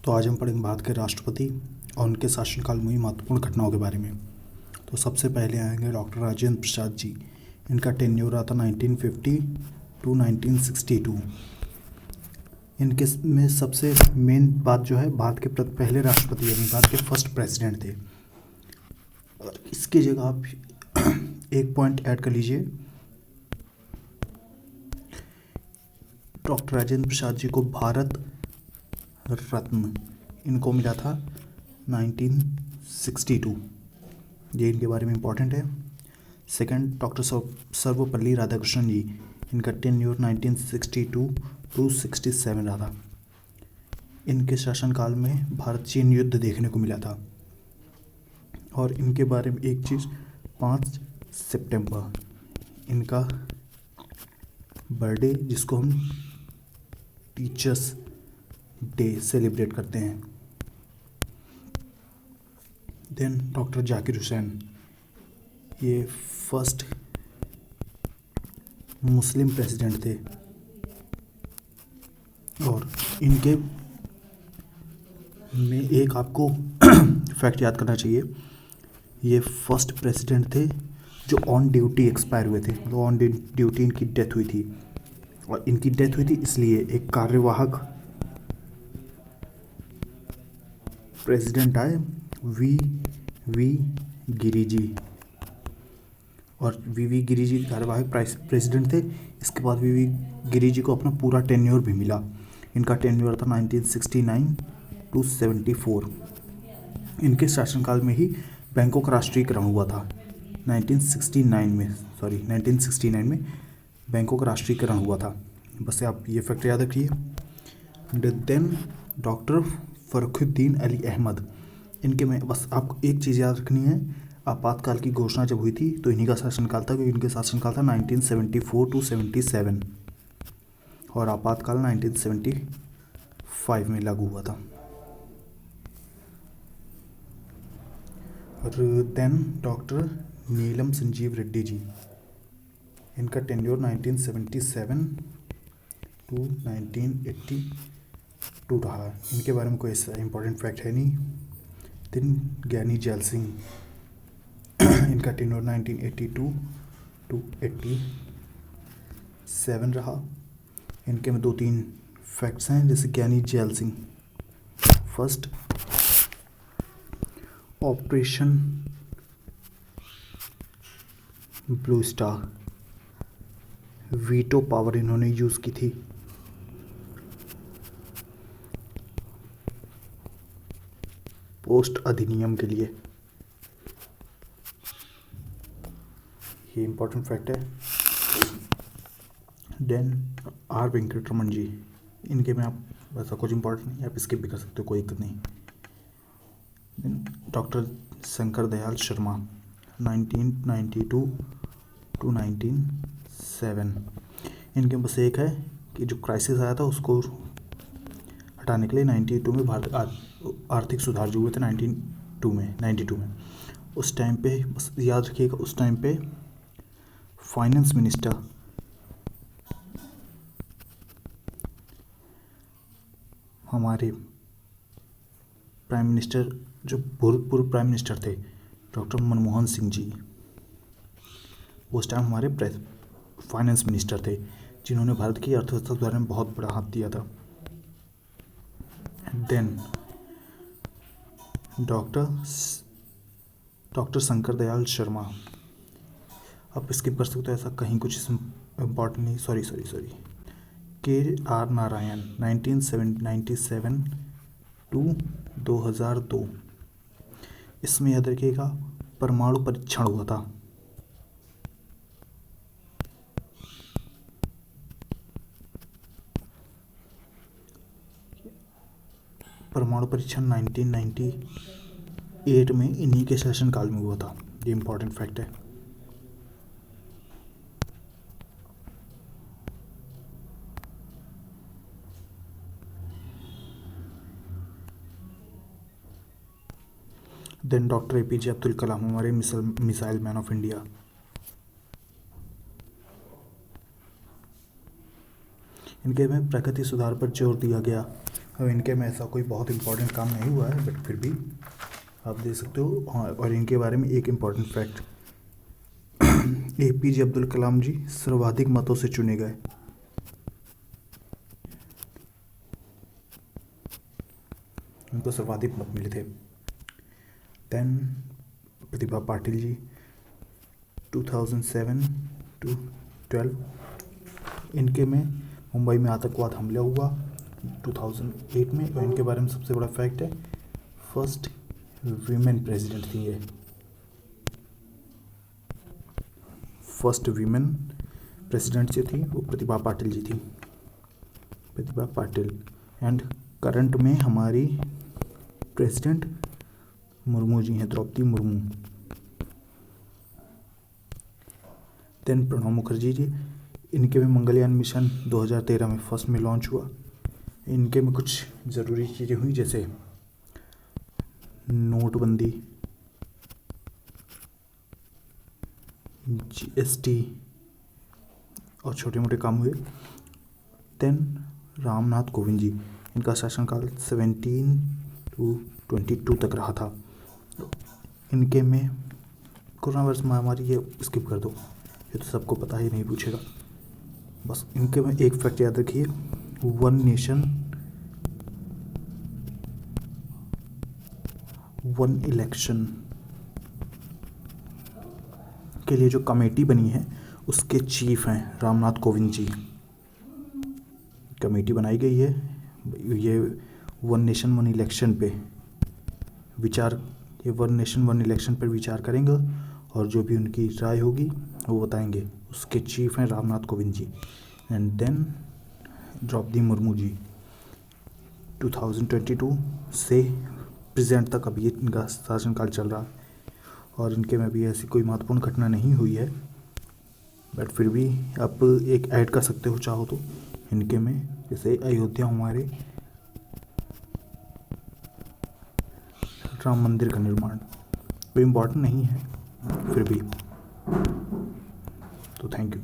तो आज हम पढ़ेंगे भारत के राष्ट्रपति और उनके शासनकाल में हुई महत्वपूर्ण घटनाओं के बारे में। तो सबसे पहले आएंगे डॉक्टर राजेंद्र प्रसाद जी। इनका टेन्योर रहा था 1950 टू 1962। इनके में सबसे मेन बात जो है, भारत के पहले राष्ट्रपति यानी भारत के फर्स्ट प्रेसिडेंट थे। और इसकी जगह आप एक पॉइंट ऐड कर लीजिए, डॉक्टर राजेंद्र प्रसाद जी को भारत रत्न इनको मिला था 1962। ये इनके बारे में इम्पोर्टेंट है। सेकंड, डॉक्टर सर्वपल्ली राधाकृष्णन जी। इनका टेन्योर 1962 टू 67 रहा था। इनके शासनकाल में भारत चीन युद्ध देखने को मिला था। और इनके बारे में एक चीज़, 5 सितंबर इनका बर्थडे, जिसको हम टीचर्स डे सेलिब्रेट करते हैं। देन डॉक्टर जाकिर हुसैन, ये फर्स्ट मुस्लिम प्रेसिडेंट थे। और इनके में एक आपको फैक्ट याद करना चाहिए, ये फर्स्ट प्रेसिडेंट थे जो ऑन ड्यूटी एक्सपायर हुए थे, मतलब ऑन ड्यूटी इनकी डेथ हुई थी। और इनकी डेथ हुई थी इसलिए एक कार्यवाहक प्रेसिडेंट आए, वी गिरी जी। और वी गिरी जी कार्यवाहक प्रेसिडेंट थे। इसके बाद वी गिरी जी को अपना पूरा टेन्योर भी मिला। इनका टेन्योर था 1969 टू 74। इनके शासनकाल में ही बैंकों का राष्ट्रीयकरण हुआ था। 1969 में बैंकों का राष्ट्रीयकरण हुआ था। बस आप ये फैक्ट याद रखिए। देन डॉक्टर फरुखुद्दीन अली अहमद, इनके में बस आपको एक चीज़ याद रखनी है, आपातकाल की घोषणा जब हुई थी तो इन्हीं का शासनकाल था, क्योंकि इनके शासनकाल था 1974 टू 77 और आपातकाल 1975 में लागू हुआ था। और देन डॉक्टर नीलम संजीव रेड्डी जी। इनका टेन्योर 1977 टू 1982 रहा। इनके बारे में कोई ऐसा इम्पोर्टेंट फैक्ट है नहीं। दिन ज्ञानी जैल सिंह, इनका टेन्योर 1982 टू 87 रहा। इनके में 2-3 फैक्ट्स हैं, जैसे ज्ञानी gel Singh, first operation blue star, veto power इन्होंने यूज़ की थी। पोस्ट अधिनियम के लिए, ये इम्पोर्टेंट फैक्ट है। देन आर वेंकटरमन जी, इनके में आप वैसा कुछ इम्पोर्टेंट नहीं, आप स्किप भी कर सकते हो, कोई दिक्कत नहीं। Doctor Shankar Dayal Sharma 1992 to 1907। इनके बस एक है कि जो क्राइसिस आया था उसको हटाने के लिए 92 में भारत आर्थिक सुधार जो हुए थे 92 में उस टाइम पे, बस याद रखिएगा, उस टाइम पे फाइनेंस मिनिस्टर हमारे प्राइम मिनिस्टर, जो भूतपूर्व प्राइम मिनिस्टर थे डॉक्टर मनमोहन सिंह जी, उस टाइम हमारे फाइनेंस मिनिस्टर थे, जिन्होंने भारत की अर्थव्यवस्था सुधारने में बहुत बड़ा हाथ दिया था। देन डॉक्टर शंकर दयाल शर्मा, आप स्किप कर सकते हो, ऐसा कहीं कुछ इम्पोर्टेंट नहीं। Sorry KR Narayan 1997 to 2002। इसमें याद रखिएगा परमाणु परीक्षण हुआ था। परमाणु परीक्षण 1998 में इन्हीं के शासनकाल में हुआ था। ये इम्पोर्टेंट फैक्ट है। Then doctor APJ Abdul Kalam, हमारे मिसाइल मैन ऑफ इंडिया। इनके में प्रगति सुधार पर जोर दिया गया अब इनके में ऐसा कोई बहुत इम्पोर्टेंट काम नहीं हुआ है, बट फिर भी आप देख सकते हो। हाँ, और इनके बारे में एक important fact, APJ Abdul Kalam जी सर्वाधिक मतों से चुने गए। उनको सर्वाधिक मत मिले थे। देन प्रतिभा पाटिल जी 2007 to 12, इनके में मुंबई में आतंकवाद हमला हुआ 2008 में, और इनके बारे में सबसे बड़ा फैक्ट है फर्स्ट वीमेन प्रेसिडेंट थी ये। फर्स्ट वीमेन प्रेसिडेंट जो थी वो प्रतिभा पाटिल जी थी, प्रतिभा पाटिल। एंड करंट में हमारी प्रेसिडेंट मुर्मू जी हैं, द्रौपदी मुर्मू। देन प्रणब मुखर्जी जी, इनके में मंगलयान मिशन 2013 में फर्स्ट में लॉन्च हुआ। इनके में कुछ ज़रूरी चीज़ें हुई, जैसे नोटबंदी, GST और छोटे मोटे काम हुए। देन रामनाथ कोविंद जी, इनका शासनकाल 17 to 22 तक रहा था। इनके में कोरोना वायरस महामारी, ये स्किप कर दो, ये तो सबको पता ही, नहीं पूछेगा। बस इनके में एक फैक्ट याद रखिए, वन नेशन वन इलेक्शन के लिए जो कमेटी बनी है उसके चीफ हैं रामनाथ कोविंद जी। कमेटी बनाई गई है, ये वन नेशन वन इलेक्शन पे विचार, ये वन नेशन वन इलेक्शन पर विचार करेंगे और जो भी उनकी राय होगी वो बताएंगे। उसके चीफ हैं रामनाथ कोविंद जी। एंड देन द्रौपदी मुर्मू जी 2022 से प्रेजेंट तक अभी इनका शासनकाल चल रहा है, और इनके में भी ऐसी कोई महत्वपूर्ण घटना नहीं हुई है, बट फिर भी आप एक ऐड कर सकते हो चाहो तो इनके में, जैसे अयोध्या हमारे राम मंदिर का निर्माण, कोई इम्पोर्टेंट नहीं है फिर भी। तो थैंक यू।